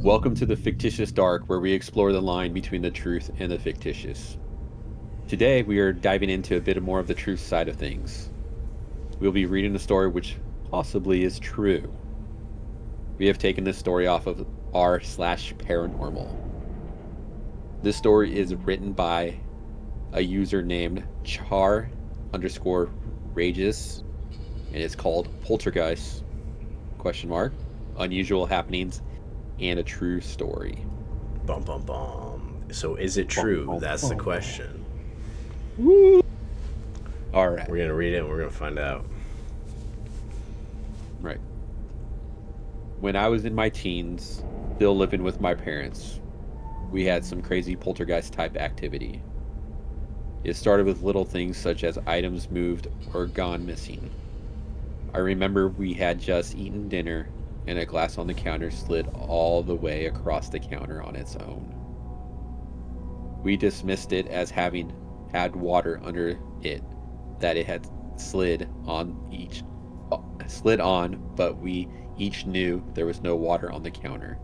Welcome to the Fictitious Dark, where we explore the line between the truth and the fictitious. Today, we are diving into a bit more of the truth side of things. We'll be reading a story which possibly is true. We have taken this story off of r/paranormal. This story is written by a user named char_rages, and it's called Poltergeist, ? Unusual happenings and a true story. Bum, bum, bum. So is it true? Bum, bum, That's the bum. question. Woo! All right. We're going to read it and we're going to find out. Right. When I was in my teens, still living with my parents, we had some crazy poltergeist type activity. It started with little things such as items moved or gone missing. I remember we had just eaten dinner and a glass on the counter slid all the way across the counter on its own. We dismissed it as having had water under it that it had slid on, but we each knew there was no water on the counter.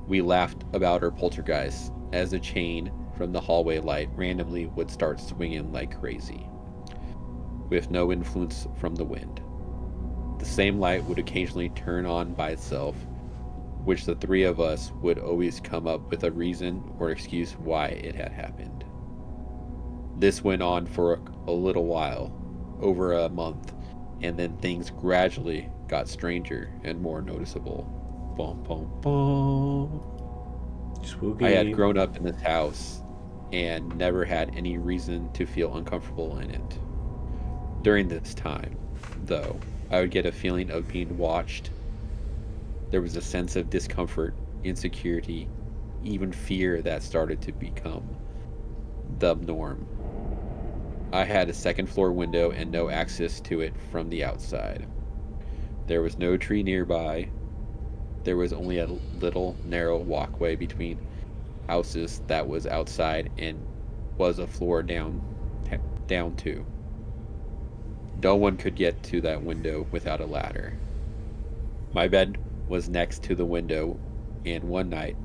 We laughed about our poltergeist as the chain from the hallway light randomly would start swinging like crazy, with no influence from the wind. The same light would occasionally turn on by itself, which the three of us would always come up with a reason or excuse why it had happened. This went on for a little while, over a month, and then things gradually got stranger and more noticeable. Bum, bum, bum. Spooky. I had grown up in this house and never had any reason to feel uncomfortable in it. During this time, though, I would get a feeling of being watched. There was a sense of discomfort, insecurity, even fear that started to become the norm. I had a second floor window and no access to it from the outside. There was no tree nearby. There was only a little narrow walkway between houses that was outside and was a floor down to. No one could get to that window without a ladder. My bed was next to the window, and one night,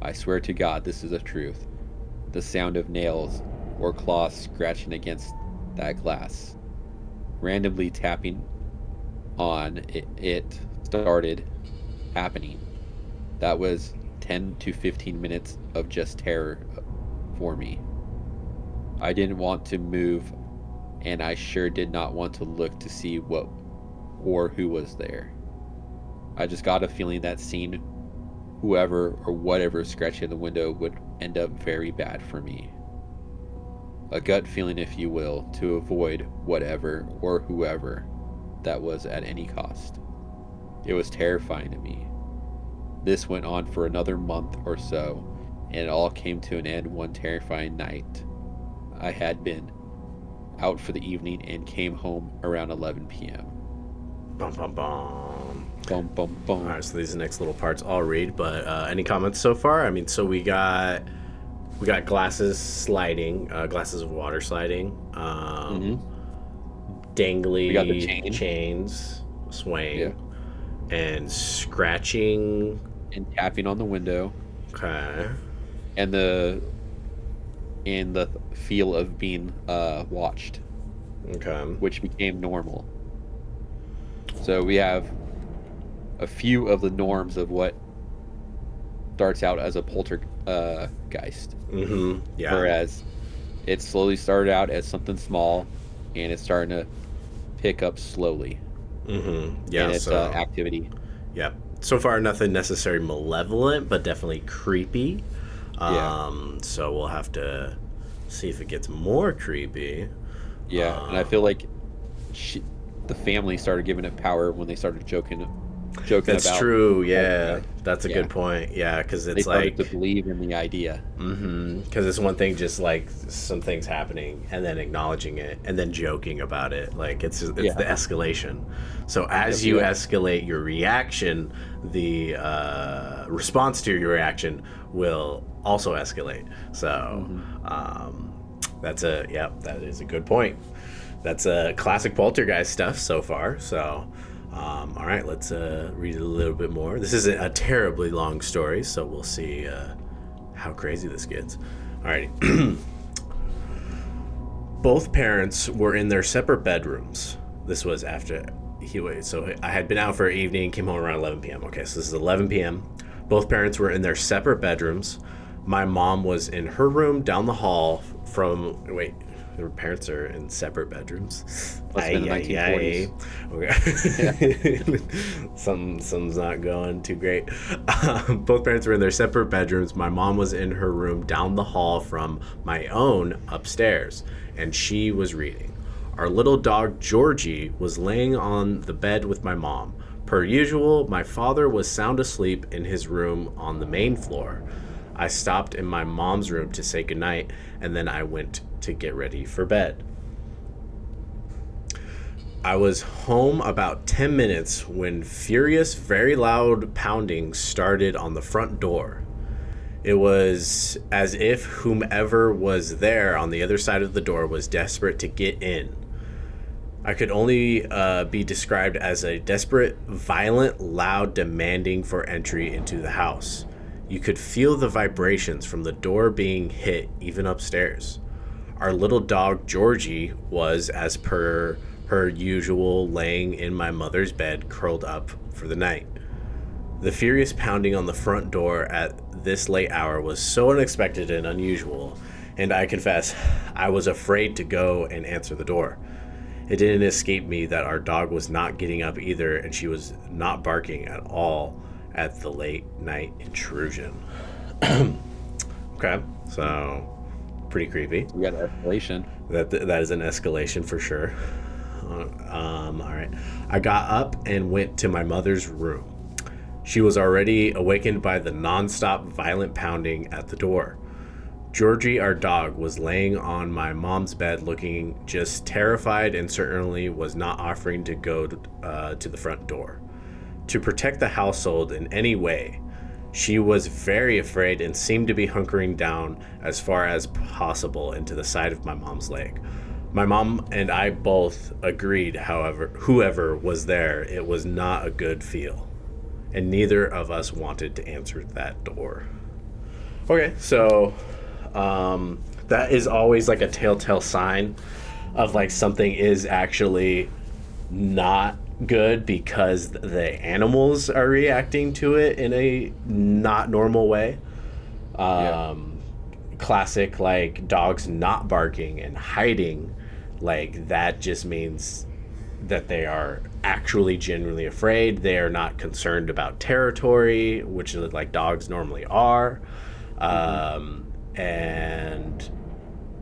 I swear to God this is the truth, the sound of nails or claws scratching against that glass, randomly tapping on it started happening. That was 10 to 15 minutes of just terror for me. I didn't want to move, and I sure did not want to look to see what or who was there. I just got a feeling that seeing whoever or whatever scratching the window would end up very bad for me. A gut feeling, if you will, to avoid whatever or whoever that was at any cost. It was terrifying to me. This went on for another month or so, and it all came to an end one terrifying night. I had been out for the evening and came home around 11 p.m. Bum, bum, bum. Bum, bum, bum. All right, so these next little parts I'll read, but any comments so far? I mean, so we got glasses sliding, glasses of water sliding, dangly We got the chains swaying, Yeah. and scratching. And tapping on the window, Okay. and the feel of being watched, Okay. which became normal. So we have a few of the norms of what starts out as a poltergeist. Mm-hmm. Yeah. Whereas it slowly started out as something small, and it's starting to pick up slowly Mm-hmm. Yeah. in its So activity. yeah. So far, nothing necessarily malevolent, but definitely creepy. Yeah. So we'll have to see if it gets more creepy. Yeah, and I feel like the family started giving it power when they started joking That's about. true. Yeah, that's a Yeah. good point. Yeah, because They it's started like to believe in the idea. because it's one thing just like some things happening and then acknowledging it and then joking about it. Like it's the escalation. So as you escalate your reaction, the response to your reaction will also escalate. So that is a good point. That's a classic poltergeist stuff so far. So All right, let's read it a little bit more. This isn't a terribly long story, so we'll see how crazy this gets. All right. Both parents were in their separate bedrooms. This was after so I had been out for an evening, came home around 11 p.m. Okay, so this is 11 p.m. Both parents were in their separate bedrooms. My mom was in her room down the hall from, wait, their parents are in separate bedrooms. Must have been the 1940s. Okay. Something's not going too great. Both parents were in their separate bedrooms. My mom was in her room down the hall from my own upstairs, and she was reading. Our little dog Georgie was laying on the bed with my mom. Per usual, my father was sound asleep in his room on the main floor. I stopped in my mom's room to say goodnight, and then I went to get ready for bed. I was home about 10 minutes when furious, very loud pounding started on the front door. It was as if whomever was there on the other side of the door was desperate to get in. I could only be described as a desperate, violent, loud, demanding for entry into the house. You could feel the vibrations from the door being hit, even upstairs. Our little dog, Georgie, was, as per her usual, laying in my mother's bed, curled up for the night. The furious pounding on the front door at this late hour was so unexpected and unusual, and I confess, I was afraid to go and answer the door. It didn't escape me that our dog was not getting up either, and she was not barking at all at the late night intrusion. Okay, so pretty creepy. We got an escalation. That is an escalation for sure. All right. I got up and went to my mother's room. She was already awakened by the nonstop violent pounding at the door. Georgie, our dog, was laying on my mom's bed looking just terrified and certainly was not offering to go to the front door. To protect the household in any way, she was very afraid and seemed to be hunkering down as far as possible into the side of my mom's leg. My mom and I both agreed, however, whoever was there, it was not a good feel. And neither of us wanted to answer that door. Okay, so that is always like a telltale sign of like something is actually not good because the animals are reacting to it in a not normal way. Classic like dogs not barking and hiding, like that just means that they are actually genuinely afraid. They are not concerned about territory, which is like dogs normally are. And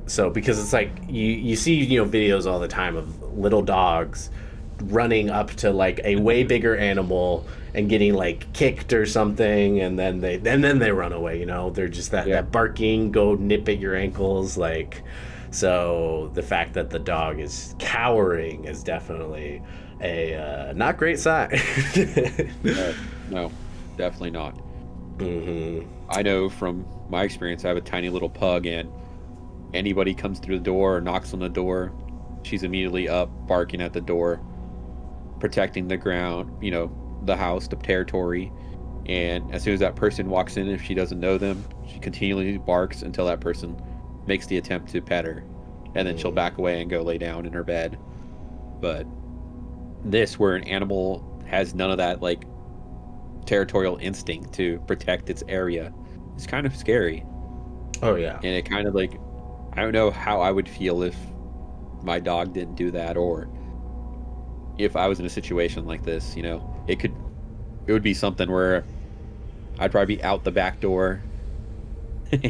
so because it's like you see videos all the time of little dogs running up to like a way bigger animal and getting like kicked or something, and then they run away. They're just that barking, go nip at your ankles, like. So the fact that the dog is cowering is definitely a not great sign. No, definitely not. Mm-hmm. I know from my experience, I have a tiny little pug, and anybody comes through the door or knocks on the door, she's immediately up, barking at the door, protecting the ground, the house, the territory. And as soon as that person walks in, if she doesn't know them, she continually barks until that person makes the attempt to pet her, and then she'll back away and go lay down in her bed. But this, where an animal has none of that like territorial instinct to protect its area, is kind of scary. Oh yeah. And it kind of like, I don't know how I would feel if my dog didn't do that, or if I was in a situation like this. It would be something where I'd probably be out the back door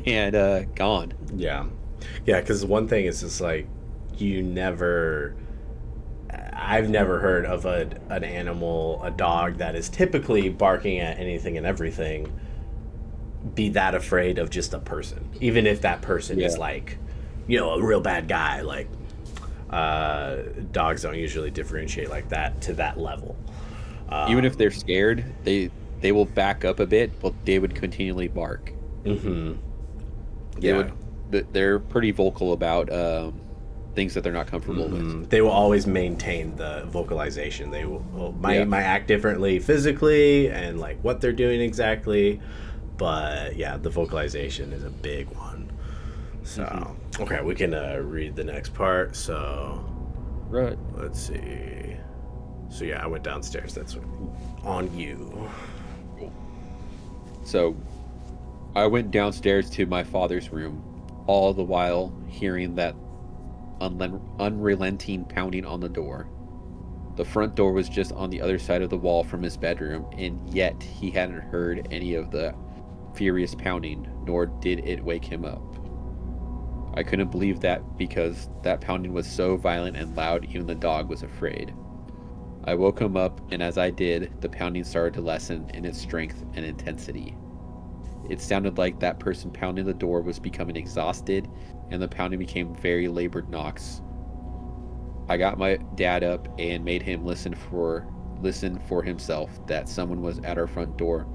and gone. Yeah, because one thing is just like I've never heard of an animal, a dog that is typically barking at anything and everything, be that afraid of just a person, even if that person is like a real bad guy. Like dogs don't usually differentiate like that to that level. Even if they're scared, they will back up a bit, but they would continually bark. Mm-hmm. They're pretty vocal about things that they're not comfortable with. They will always maintain the vocalization. They will might act differently physically and like what they're doing exactly, but yeah, the vocalization is a big one. So okay, we can read the next part. So Right. let's see. So yeah, I went downstairs. That's on you. So I went downstairs to my father's room, all the while hearing that unrelenting pounding on the door. The front door was just on the other side of the wall from his bedroom, and yet he hadn't heard any of the furious pounding, nor did it wake him up. I couldn't believe that because that pounding was so violent and loud, even the dog was afraid. I woke him up, and as I did, the pounding started to lessen in its strength and intensity. It sounded like that person pounding the door was becoming exhausted, and the pounding became very labored knocks. I got my dad up and made him listen for himself that someone was at our front door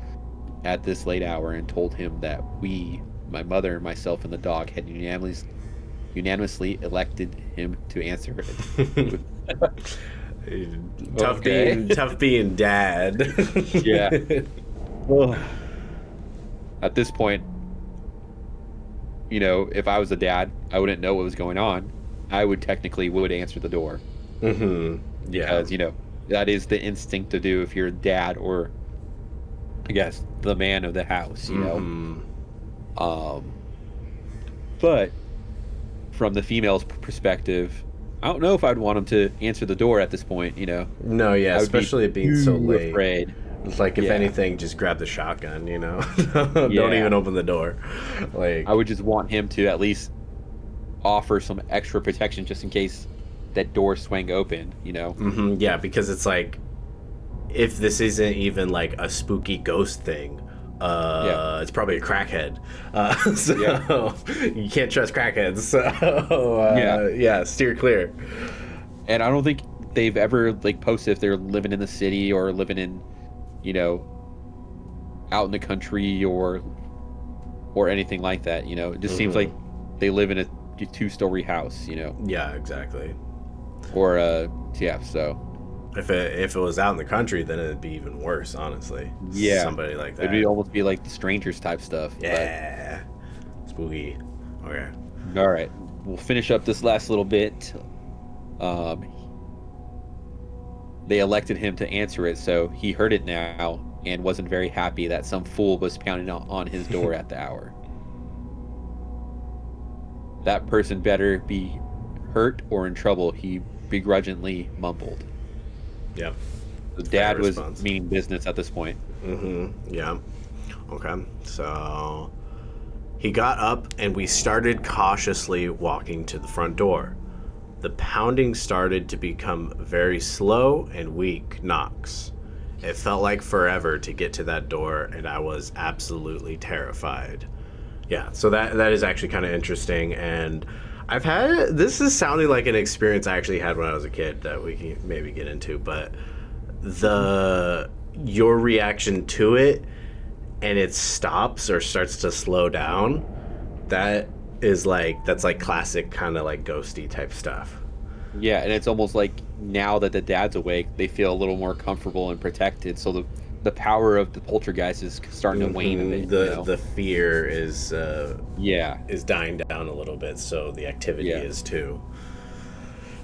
at this late hour, and told him that we, my mother, myself, and the dog, had unanimously elected him to answer it. Tough being dad. Yeah. At this point, if I was a dad, I wouldn't know what was going on. I would answer the door. Yeah. Because, that is the instinct to do if you're a dad, or I guess the man of the house, But from the female's perspective, I don't know if I'd want him to answer the door at this point, No, yeah, especially it being so late. Afraid. It's like, if anything, just grab the shotgun, Don't even open the door. Like, I would just want him to at least offer some extra protection just in case that door swang open, Yeah, because it's like, if this isn't even like a spooky ghost thing, it's probably a crackhead. You can't trust crackheads. So steer clear. And I don't think they've ever posted if they're living in the city or living in, out in the country or anything like that. It just seems like they live in a 2-story house. Yeah, exactly. Or so. If it was out in the country, then it'd be even worse, honestly. Yeah. Somebody like that. It'd almost be like the Strangers type stuff. Yeah. But... spooky. Okay. All right. We'll finish up this last little bit. They elected him to answer it, so he heard it now and wasn't very happy that some fool was pounding on his door at the hour. That person better be hurt or in trouble, he begrudgingly mumbled. Yep. The dad was meaning business at this point. Yeah. Okay. So he got up and we started cautiously walking to the front door. The pounding started to become very slow and weak knocks. It felt like forever to get to that door, and I was absolutely terrified. Yeah, so that is actually kind of interesting, and this is sounding like an experience I actually had when I was a kid that we can maybe get into, but your reaction to it, and it stops or starts to slow down, that's like classic kind of like ghosty type stuff. Yeah, and it's almost like now that the dad's awake, they feel a little more comfortable and protected, so the power of the poltergeist is starting to wane a bit. The fear is dying down a little bit, so the activity is too.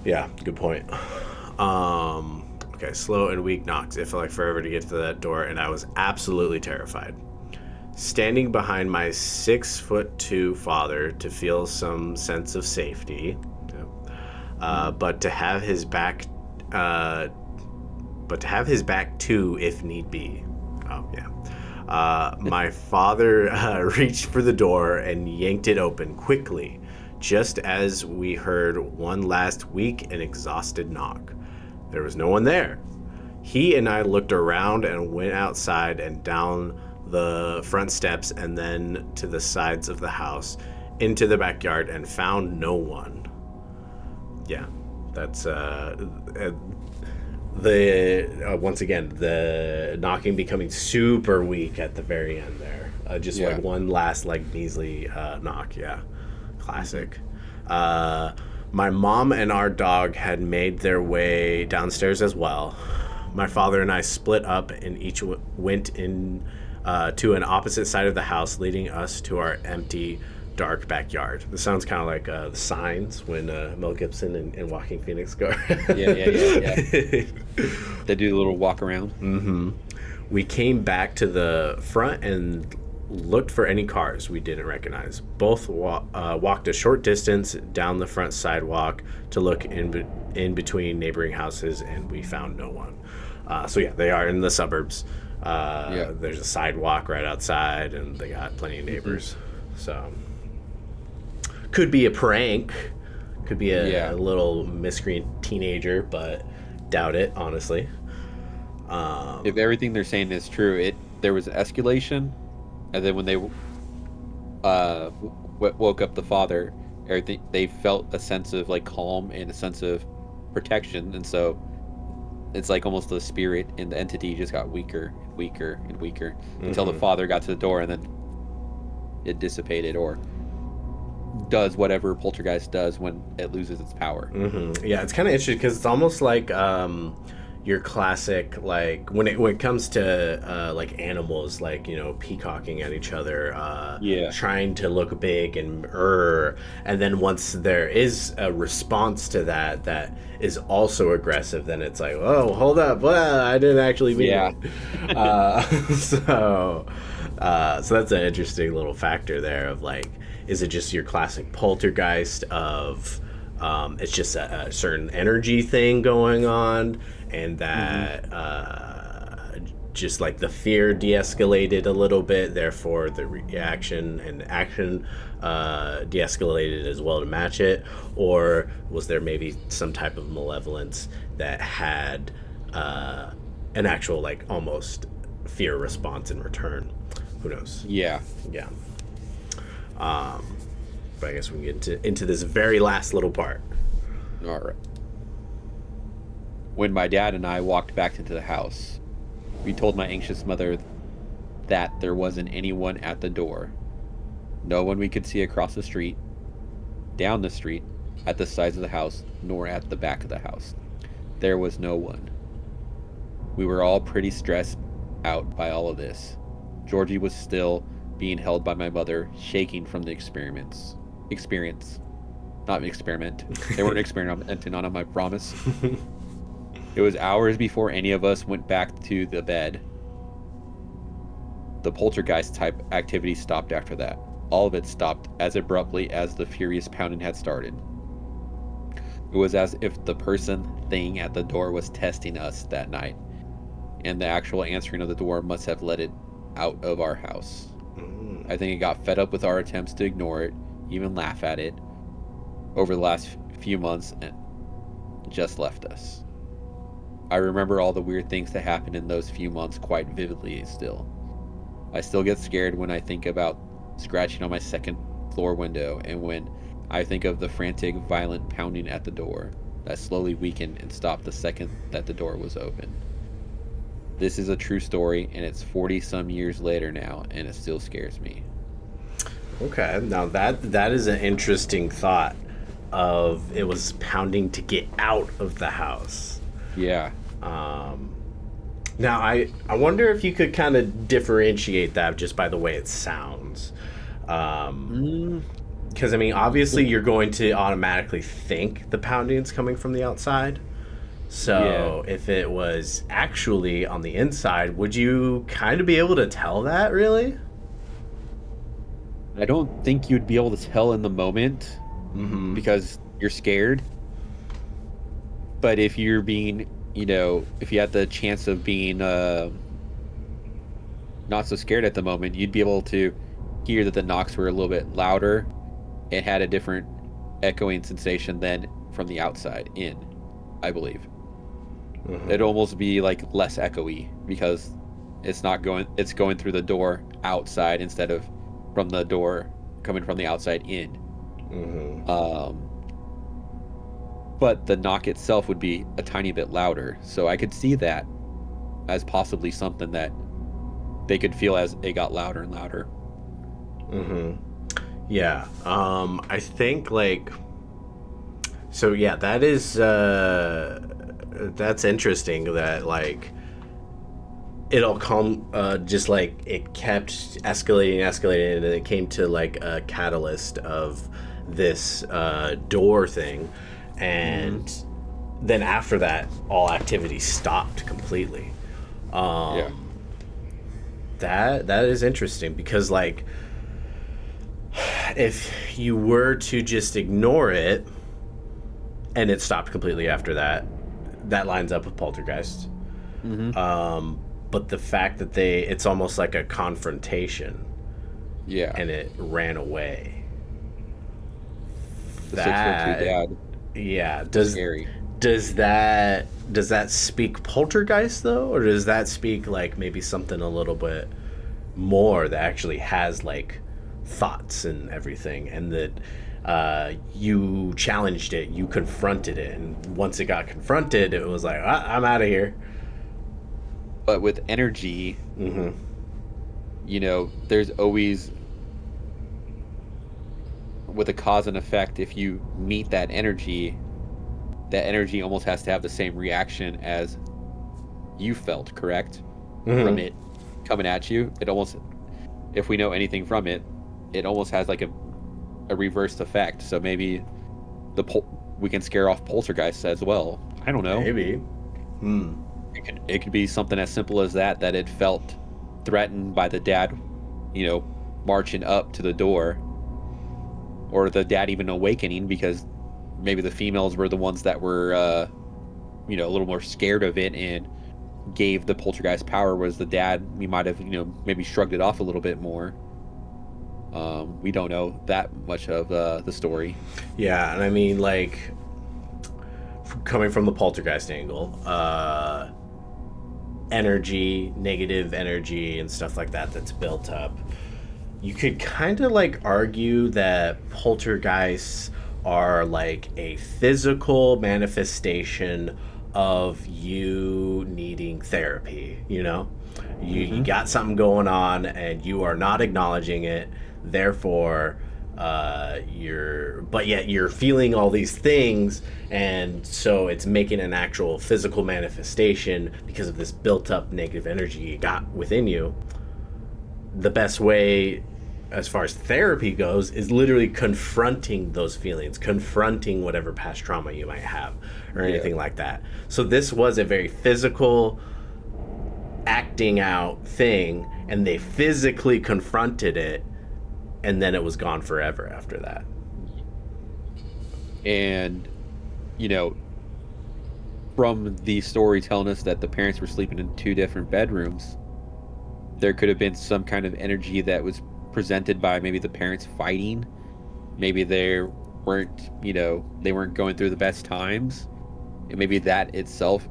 Yeah, good point. Okay, slow and weak knocks. It felt like forever to get to that door, and I was absolutely terrified. Standing behind my 6'2" father to feel some sense of safety, but to have his back too, if need be. My father reached for the door and yanked it open quickly, just as we heard one last weak and exhausted knock. There was no one there. He and I looked around and went outside and down the front steps and then to the sides of the house into the backyard and found no one. Yeah, that's once again, the knocking becoming super weak at the very end there. Like one last like measly knock. Yeah, classic. My mom and our dog had made their way downstairs as well. My father and I split up and each went in to an opposite side of the house, leading us to our empty, dark backyard. This sounds kind of like the signs when Mel Gibson and Walking Phoenix go. Yeah. They do a little walk around. Mm-hmm. We came back to the front and looked for any cars we didn't recognize. Both walked a short distance down the front sidewalk to look in between neighboring houses, and we found no one. So yeah, they are in the suburbs. There's a sidewalk right outside, and they got plenty of neighbors. So could be a prank, could be a little miscreant teenager, but doubt it, honestly. If everything they're saying is true, there was escalation, and then when they woke up the father, everything, they felt a sense of like calm and a sense of protection, and so it's like almost the spirit and the entity just got weaker and weaker and weaker until the father got to the door, and then it dissipated or does whatever Poltergeist does when it loses its power. Yeah, it's kind of interesting because it's almost like your classic, like when it comes to like animals, like, you know, peacocking at each other, trying to look big and then once there is a response to that is also aggressive, then it's like, oh, hold up, well, I didn't actually mean it. So that's an interesting little factor there of like, is it just your classic poltergeist of it's just a certain energy thing going on, and that just like the fear de-escalated a little bit, therefore the reaction and action de-escalated as well to match it? Or was there maybe some type of malevolence that had an actual like almost fear response in return? Who knows? Yeah. But I guess we can get into this very last little part. All right. When my dad and I walked back into the house, we told my anxious mother that there wasn't anyone at the door. No one we could see across the street, down the street, at the sides of the house, nor at the back of the house. There was no one. We were all pretty stressed out by all of this. Georgie was still being held by my mother, shaking from the experience. Not experiment. They weren't experimenting on him, I promise. It was hours before any of us went back to the bed. The poltergeist type activity stopped after that. All of it stopped as abruptly as the furious pounding had started. It was as if the thing at the door was testing us that night, and the actual answering of the door must have let it out of our house. I think it got fed up with our attempts to ignore it, even laugh at it, over the last few months, and just left us. I remember all the weird things that happened in those few months quite vividly still. I still get scared when I think about scratching on my second floor window, and when I think of the frantic, violent pounding at the door that slowly weakened and stopped the second that the door was open. This is a true story, and it's 40-some years later now, and it still scares me. Okay, now that is an interesting thought of it was pounding to get out of the house. Yeah. Now, I wonder if you could kind of differentiate that just by the way it sounds. Because, I mean, obviously you're going to automatically think the pounding's coming from the outside. So if it was actually on the inside, would you kind of be able to tell that, really? I don't think you'd be able to tell in the moment because you're scared. But if you're being, if you had the chance of being not so scared at the moment, you'd be able to hear that the knocks were a little bit louder and had a different echoing sensation than from the outside in, I believe. It'd almost be like less echoey because it's going through the door outside instead of from the door coming from the outside in. But the knock itself would be a tiny bit louder, so I could see that as possibly something that they could feel as it got louder and louder. Yeah. I think, like, So yeah, that is that's interesting. That like it'll come just like it kept escalating, and it came to like a catalyst of this door thing, and then after that, all activity stopped completely. Yeah. That is interesting because like if you were to just ignore it and it stopped completely after that, that lines up with Poltergeist. But the fact that it's almost like a confrontation, Yeah. and it ran away. The 6'2" dad. Yeah. Scary. Does that speak Poltergeist though, or does that speak like maybe something a little bit more that actually has like thoughts and everything, and that you challenged it, you confronted it, and once it got confronted, it was like, I'm out of here. But with energy, there's always, with a cause and effect, if you meet that energy almost has to have the same reaction as you felt, correct? From it coming at you. It almost, if we know anything from it, it almost has like a reversed effect. So maybe we can scare off poltergeists as well. I don't know. Maybe. It could be something as simple as that it felt threatened by the dad, marching up to the door, or the dad even awakening because maybe the females were the ones that were, a little more scared of it and gave the poltergeist power, whereas the dad, we might have, maybe shrugged it off a little bit more. We don't know that much of the story. Yeah, and I mean, like, coming from the poltergeist angle, energy, negative energy, and stuff like that's built up, you could kind of like argue that poltergeists are like a physical manifestation of you needing therapy. You got something going on and you are not acknowledging it, therefore you're feeling all these things, and so it's making an actual physical manifestation because of this built up negative energy you got within you. The best way as far as therapy goes is literally confronting those feelings, confronting whatever past trauma you might have or anything like that. So this was a very physical acting out thing, and they physically confronted it, and then it was gone forever after that. And from the story telling us that the parents were sleeping in 2 different bedrooms, there could have been some kind of energy that was presented by maybe the parents fighting. Maybe they weren't going through the best times, and maybe that itself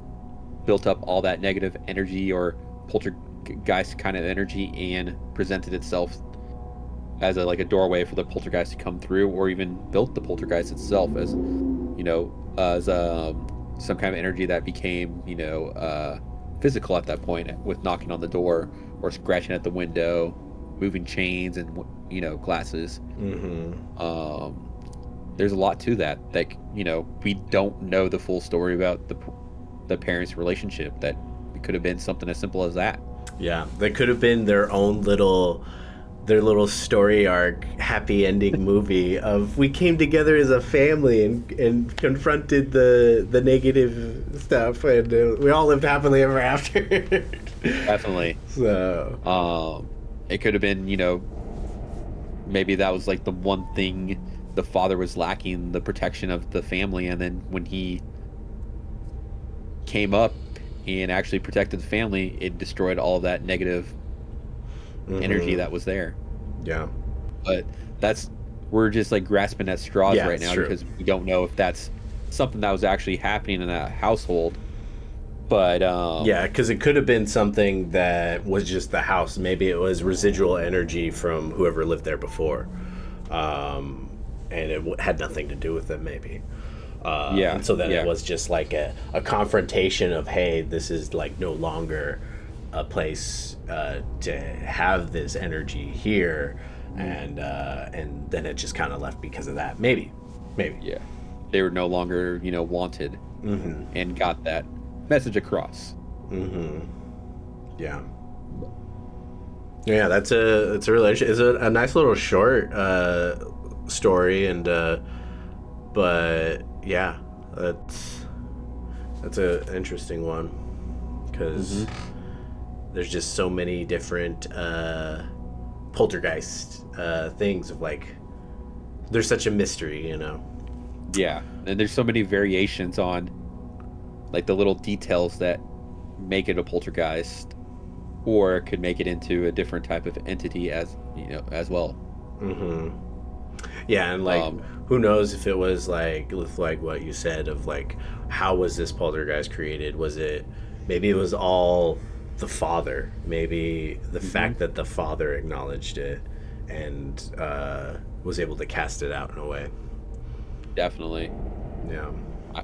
built up all that negative energy or poltergeist kind of energy and presented itself as a doorway for the poltergeist to come through, or even built the poltergeist itself as some kind of energy that became physical at that point, with knocking on the door or scratching at the window, moving chains and glasses. There's a lot to that we don't know the full story about the parents' relationship. That it could have been something as simple as that. Yeah, that could have been their little story arc, happy ending movie of we came together as a family and confronted the negative stuff, and we all lived happily ever after. Definitely. So it could have been maybe that was like the one thing the father was lacking, the protection of the family, and then when he came up and actually protected the family, it destroyed all of that negative energy that was there. Yeah. But we're just like grasping at straws right now, because we don't know if that's something that was actually happening in that household. But because it could have been something that was just the house. Maybe it was residual energy from whoever lived there before, and it had nothing to do with it, maybe. And so then it was just like a confrontation of, hey, this is like no longer a place to have this energy here, and then it just kind of left because of that. Maybe. Yeah. they were no longer, wanted, and got that message across. Yeah. Yeah, it's a really it's a nice little short story, and but yeah, that's a interesting one because there's just so many different poltergeist things of like there's such a mystery, Yeah, and there's so many variations on like the little details that make it a poltergeist, or could make it into a different type of entity as well. Yeah, and like Um, who knows if it was like with like what you said of like how was this poltergeist created? Was it maybe it was all the father? Maybe the fact that the father acknowledged it and was able to cast it out in a way. Definitely. Yeah. I,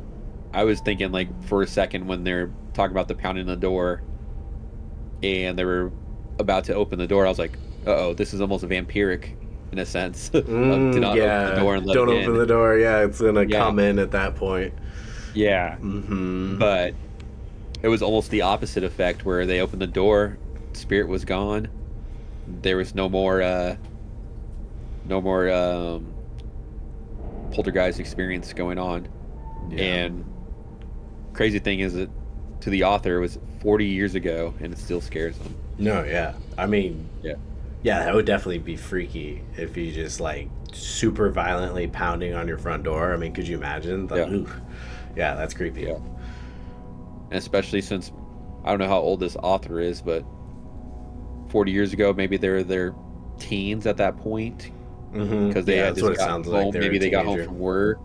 I was thinking like for a second when they're talking about the pounding the door, and they were about to open the door, I was like, "Uh-oh, this is almost vampiric in a sense of to not open the Yeah. door and let Don't it open in." the door. Yeah, it's gonna Yeah, come in at that point. yeah. But it was almost the opposite effect where they opened the door, spirit was gone. There was no more poltergeist experience going on. Yeah. And crazy thing is that to the author it was 40 years ago and it still scares them. No, yeah. I mean, Yeah. yeah, that would definitely be freaky if you just like super violently pounding on your front door. I mean, could you imagine? Like, Yeah. oof. Yeah, that's creepy. Yeah. And especially since I don't know how old this author is, but 40 years ago, maybe they're their teens at that point because they Yeah, had that's just what it got sounds like. home. They're Maybe a they got home teenager. from work,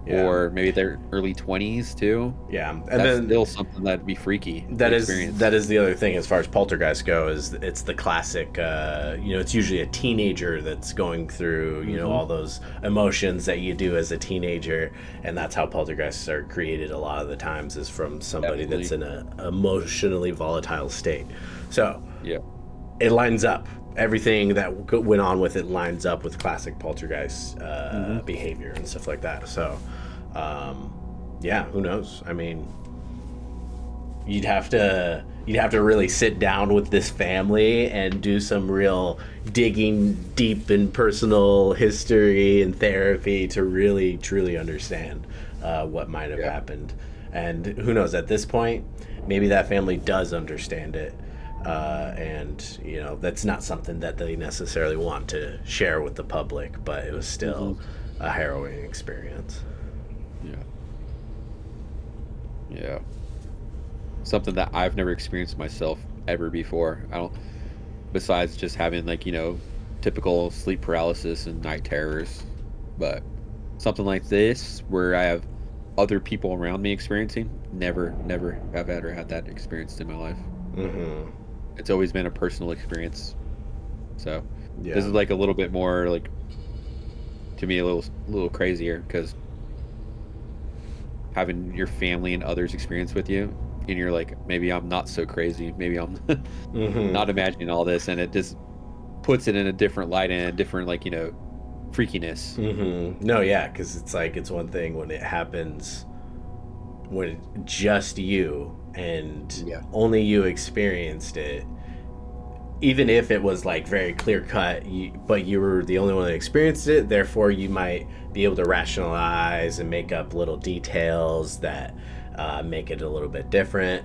Yeah. or maybe they're early 20s too. Yeah, and That's then still something that'd be freaky that to is experience. that is the other thing as far as poltergeist go is it's the classic it's usually a teenager that's going through all those emotions that you do as a teenager, and that's how poltergeists are created a lot of the times is from somebody Definitely. that's in a emotionally volatile state. So Yeah. it lines up, everything that went on with it lines up with classic poltergeist behavior and stuff like that. So yeah, who knows? I mean, you'd have to really sit down with this family and do some real digging deep in personal history and therapy to really truly understand what might have happened. And who knows, at this point maybe that family does understand it, and that's not something that they necessarily want to share with the public, but it was still a harrowing experience. Yeah. Yeah. Something that I've never experienced myself ever before. I don't, besides just having like, typical sleep paralysis and night terrors. But something like this where I have other people around me experiencing, never have ever had that experience in my life. It's always been a personal experience. So this is like a little bit more like, to me, a little crazier because having your family and others experience with you, and you're like, maybe I'm not so crazy, maybe I'm not imagining all this, and it just puts it in a different light and a different freakiness. No, yeah, because it's like it's one thing when it happens when it's just you and only you experienced it, even if it was like very clear cut, but you were the only one that experienced it, therefore you might be able to rationalize and make up little details that make it a little bit different.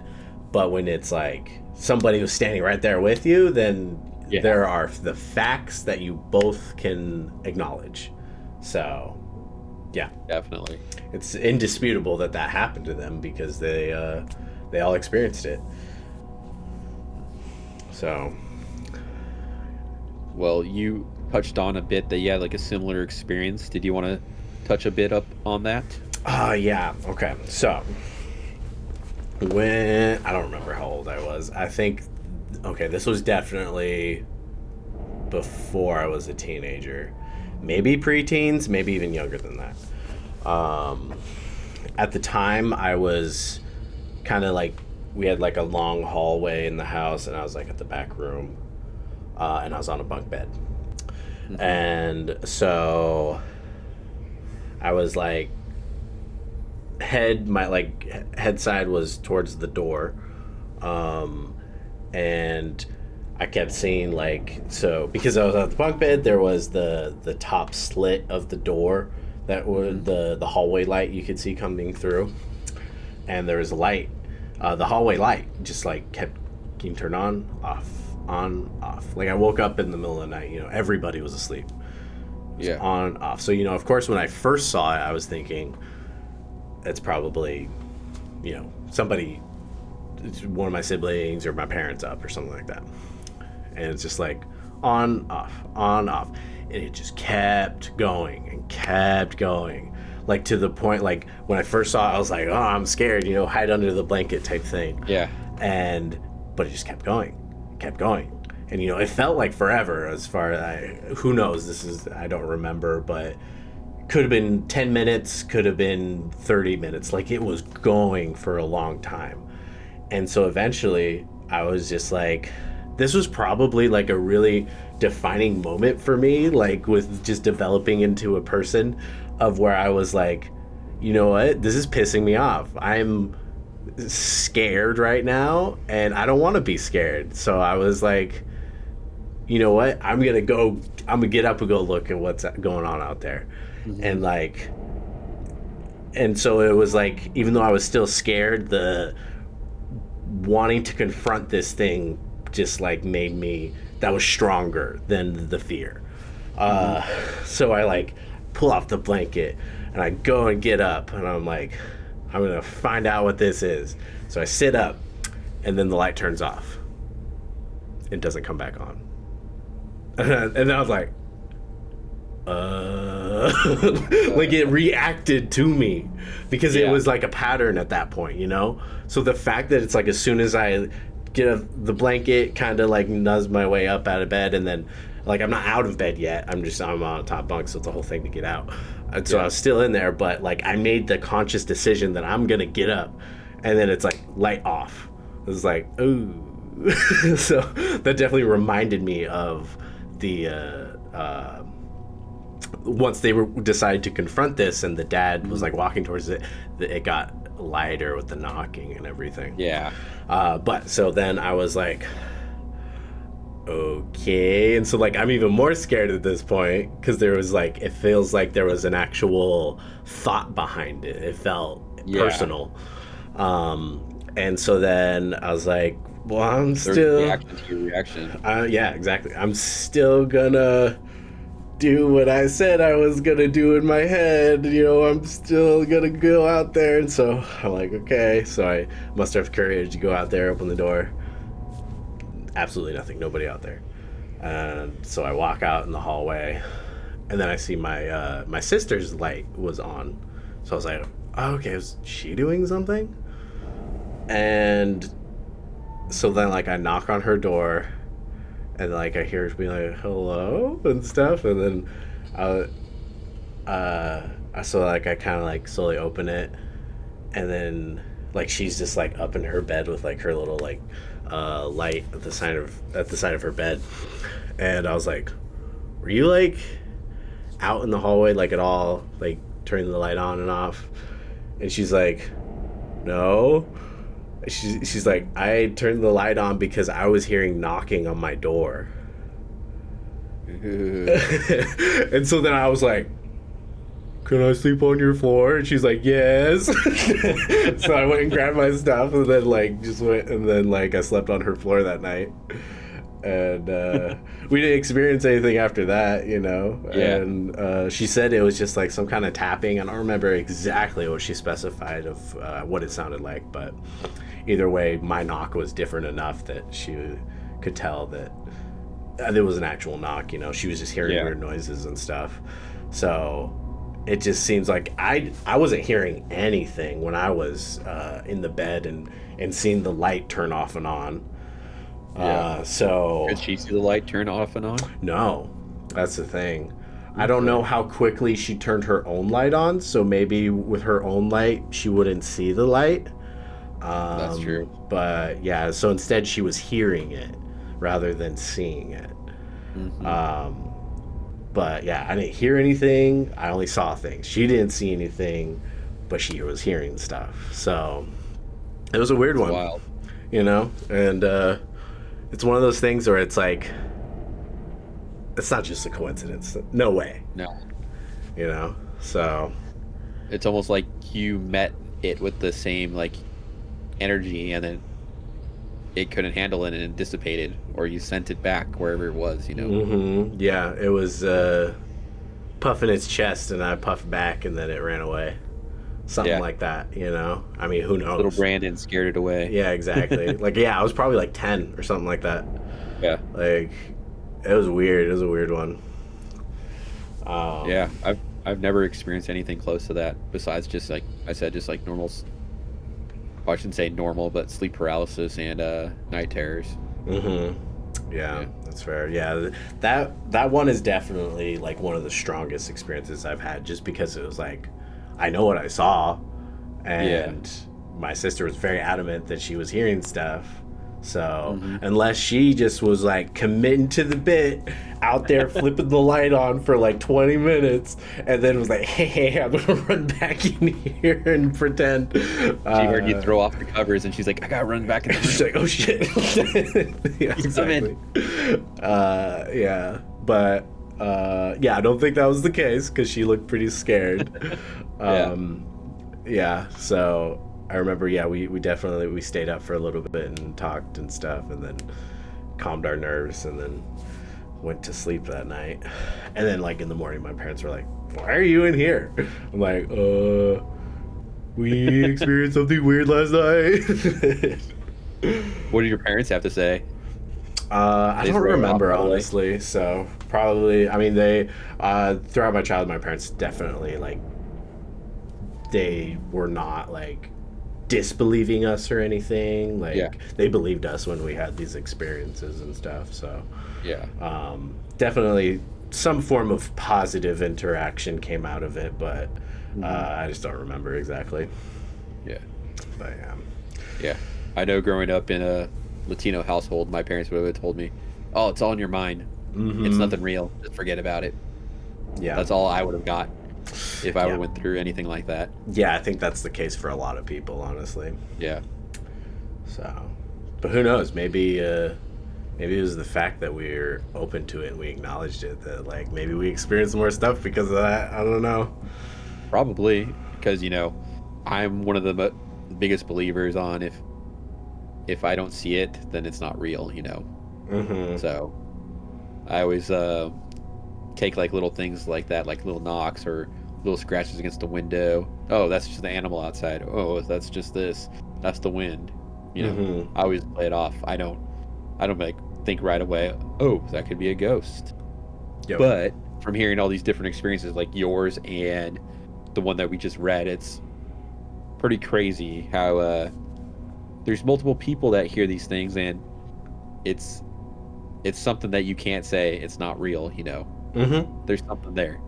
But when it's like somebody who's standing right there with you, then there are the facts that you both can acknowledge. So yeah, Definitely. it's indisputable that happened to them because they all experienced it. So Well, you touched on a bit that you had like a similar experience. Did you want to touch a bit up on that? yeah, okay. So when I don't remember how old I was. I think this was definitely before I was a teenager. Maybe preteens, maybe even younger than that. At the time I was kind of like, we had like a long hallway in the house and I was like at the back room, and I was on a bunk bed. And so I was like head side was towards the door, and I kept seeing because I was at the bunk bed, there was the top slit of the door that was the hallway light you could see coming through, and there was a light, the hallway light just kept getting turned on, off. Like I woke up in the middle of the night, everybody was asleep. It was on, off. So of course, when I first saw it, I was thinking it's probably, somebody, one of my siblings or my parents up or something like that. And it's just on, off, on, off. And it just kept going and kept going. To the point, when I first saw it, I was like, oh, I'm scared, hide under the blanket type thing. Yeah. But it just kept going. And, it felt like forever as far as who knows, I don't remember, but could have been 10 minutes, could have been 30 minutes. It was going for a long time. And so eventually I was just this was probably a really defining moment for me, with just developing into a person of where I was you know what, this is pissing me off. I'm scared right now and I don't want to be scared. So I was you know what, I'm gonna get up and go look at what's going on out there. And and so it was even though I was still scared, the wanting to confront this thing just made me, that was stronger than the fear. So I pull off the blanket and I go and get up and I'm I'm gonna find out what this is. So I sit up and then the light turns off. It doesn't come back on. And I was it reacted to me because it was a pattern at that point, So the fact that it's as soon as I get the blanket, kind of nuzz my way up out of bed, and then I'm not out of bed yet. I'm on top bunk, so it's a whole thing to get out. And so I was still in there, but I made the conscious decision that I'm gonna get up, and then it's light off. It was ooh. So that definitely reminded me of the once they decided to confront this, and the dad was walking towards it, it got lighter with the knocking and everything. Yeah. But so then I was okay, and so I'm even more scared at this point because there was it feels there was an actual thought behind it. It felt personal. And so then I was well, I'm still reaction to your reaction. Yeah, exactly. I'm still gonna do what I said I was gonna do in my head. I'm still gonna go out there. And so I'm okay. So I muster up courage to go out there, open the door. Absolutely nothing. Nobody out there. And so I walk out in the hallway, and then I see my sister's light was on. So I was oh, okay, was she doing something? And so then I knock on her door, and I hear her be hello and stuff, and then so I kind of slowly open it, and then she's just up in her bed with her little light at the side of her bed. And I was were you out in the hallway at all, turning the light on and off? And she's no. She's I turned the light on because I was hearing knocking on my door. And so then I was can I sleep on your floor? And she's yes. So I went and grabbed my stuff, and then just went, and then I slept on her floor that night. And we didn't experience anything after that, Yeah. And she said it was just some kind of tapping. I don't remember exactly what she specified of what it sounded like, but either way, my knock was different enough that she could tell that there was an actual knock. She was just hearing weird noises and stuff. So it just seems I wasn't hearing anything when I was in the bed and seeing the light turn off and on. So Did she see the light turn off and on? No, that's the thing. I don't know how quickly she turned her own light on, so maybe with her own light she wouldn't see the light. That's true. But yeah, so instead she was hearing it rather than seeing it. But yeah, I didn't hear anything. I only saw things. She didn't see anything. but she was hearing stuff. So it was a weird It's one, wild. you know? And it's one of those things where it's like, it's not just a coincidence. No way, No. you know? So It's almost like you met it with the same like energy, and then it couldn't handle it and it dissipated, or you sent it back wherever it was, you know. yeah, it was puffing its chest, and I puffed back, and then it ran away. Something Yeah. like that, you know? I mean, who knows? Little Brandon scared it away. Yeah, exactly. Like, yeah, I was probably like 10 or something like that. Yeah. Like, it was weird. It was a weird one. Yeah, I've never experienced anything close to that besides just like I said, just like normal. Well, I shouldn't say normal, but sleep paralysis and night terrors. Yeah, that's fair. Yeah, that one is definitely like one of the strongest experiences I've had, just because it was like, I know what I saw, and my sister was very adamant that she was hearing stuff. So unless she just was like committing to the bit, out there flipping the light on for like 20 minutes, and then was like, hey, I'm gonna run back in here and pretend. She heard you throw off the covers, and she's like, I gotta run back in the room. She's like, oh shit. Yeah, exactly. Yeah, but yeah, I don't think that was the case, because she looked pretty scared. Yeah, so I remember, yeah, we definitely, we stayed up for a little bit and talked and stuff, and then calmed our nerves, and then went to sleep that night. And then like in the morning, my parents were like, why are you in here? I'm like, we experienced something weird last night. What did your parents have to say? I They don't wrote remember, off, probably. honestly. So probably, I mean, they throughout my childhood, my parents definitely, like, they were not like disbelieving us or anything. Like, Yeah. they believed us when we had these experiences and stuff. So Yeah. definitely some form of positive interaction came out of it, but I just don't remember exactly. Yeah. But yeah. Yeah. I know growing up in a Latino household, my parents would have told me, oh, it's all in your mind. It's nothing real. Just forget about it. Yeah. That's all I would have got if I Yeah. went through anything like that. Yeah, I think that's the case for a lot of people, honestly. Yeah. So, but who knows? Maybe maybe it was the fact that we're open to it and we acknowledged it, that like maybe we experienced more stuff because of that. I don't know. Probably because, you know, I'm one of the biggest believers on if I don't see it, then it's not real, you know. So I always take like little things like that, like little knocks or little scratches against the window. Oh, that's just the animal outside. Oh, that's just this. That's the wind. You know, I always play it off. I don't like think right away, oh, that could be a ghost. Yep. But from hearing all these different experiences like yours and the one that we just read, it's pretty crazy how there's multiple people that hear these things, and it's something that you can't say it's not real, you know. There's something there.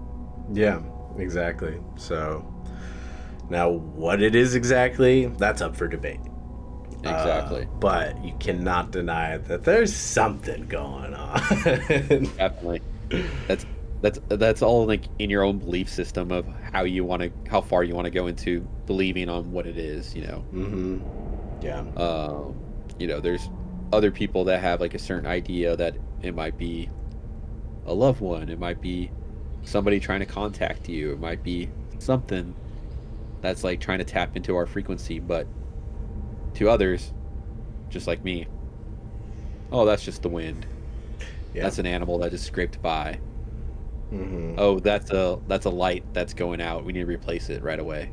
Yeah, exactly. So now what it is exactly, that's up for debate. Exactly. But you cannot deny that there's something going on. Definitely. That's all like in your own belief system of how far you want to go into believing on what it is, you know. Yeah. You know, there's other people that have like a certain idea that it might be a loved one, it might be somebody trying to contact you, it might be something that's like trying to tap into our frequency, but to others, just like me, oh, that's just the wind. Yeah. That's an animal that just scraped by. Oh, that's a light that's going out. We need to replace it right away.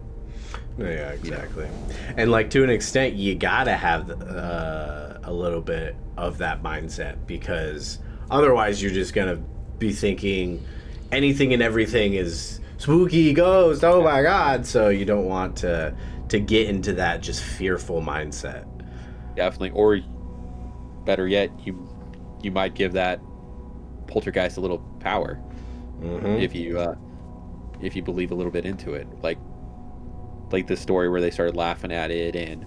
Yeah, exactly. And like to an extent, you gotta have a little bit of that mindset, because otherwise you're just gonna be thinking anything and everything is spooky, ghost, oh my god. So you don't want to get into that just fearful mindset. Definitely. Or better yet, you might give that poltergeist a little power if you believe a little bit into it, like this story where they started laughing at it and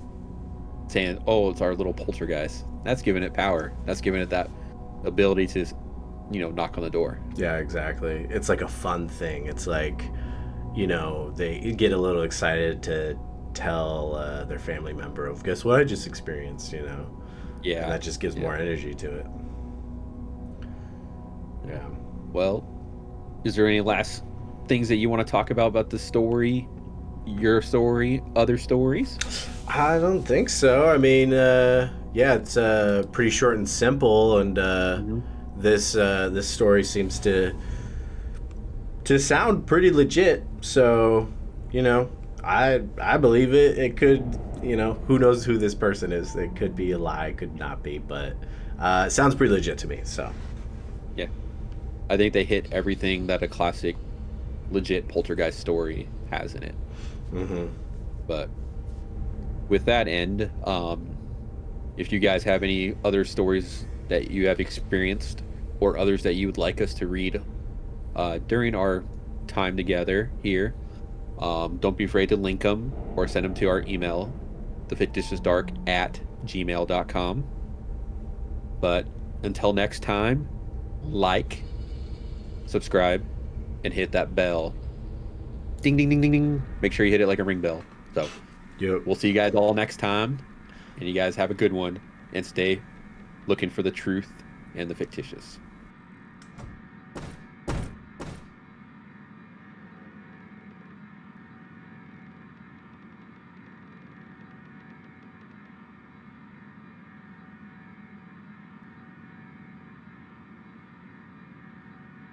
saying, oh, it's our little poltergeist. That's giving it power. That's giving it that ability to, you know, knock on the door. Yeah, exactly. It's like a fun thing. It's like they get a little excited to tell their family member of, guess what I just experienced, and Yeah. that just gives Yeah. more energy to it. Yeah. Yeah. Well, is there any last things that you want to talk about the story, your story, other stories? I don't think so. I mean, yeah, it's pretty short and simple, and Mhm. this story seems to sound pretty legit. So, I believe it. It could, who knows who this person is? It could be a lie, could not be, but it sounds pretty legit to me. So, Yeah. I think they hit everything that a classic, legit poltergeist story has in it. mm-hmm. But with that end, if you guys have any other stories that you have experienced or others that you would like us to read during our time together here, don't be afraid to link them or send them to our email, thefictitiousdark@gmail.com. But until next time, like, subscribe, and hit that bell. Ding, ding, ding, ding, ding. Make sure you hit it like a ring bell. So Yep. we'll see you guys all next time. And you guys have a good one and stay looking for the truth and the fictitious.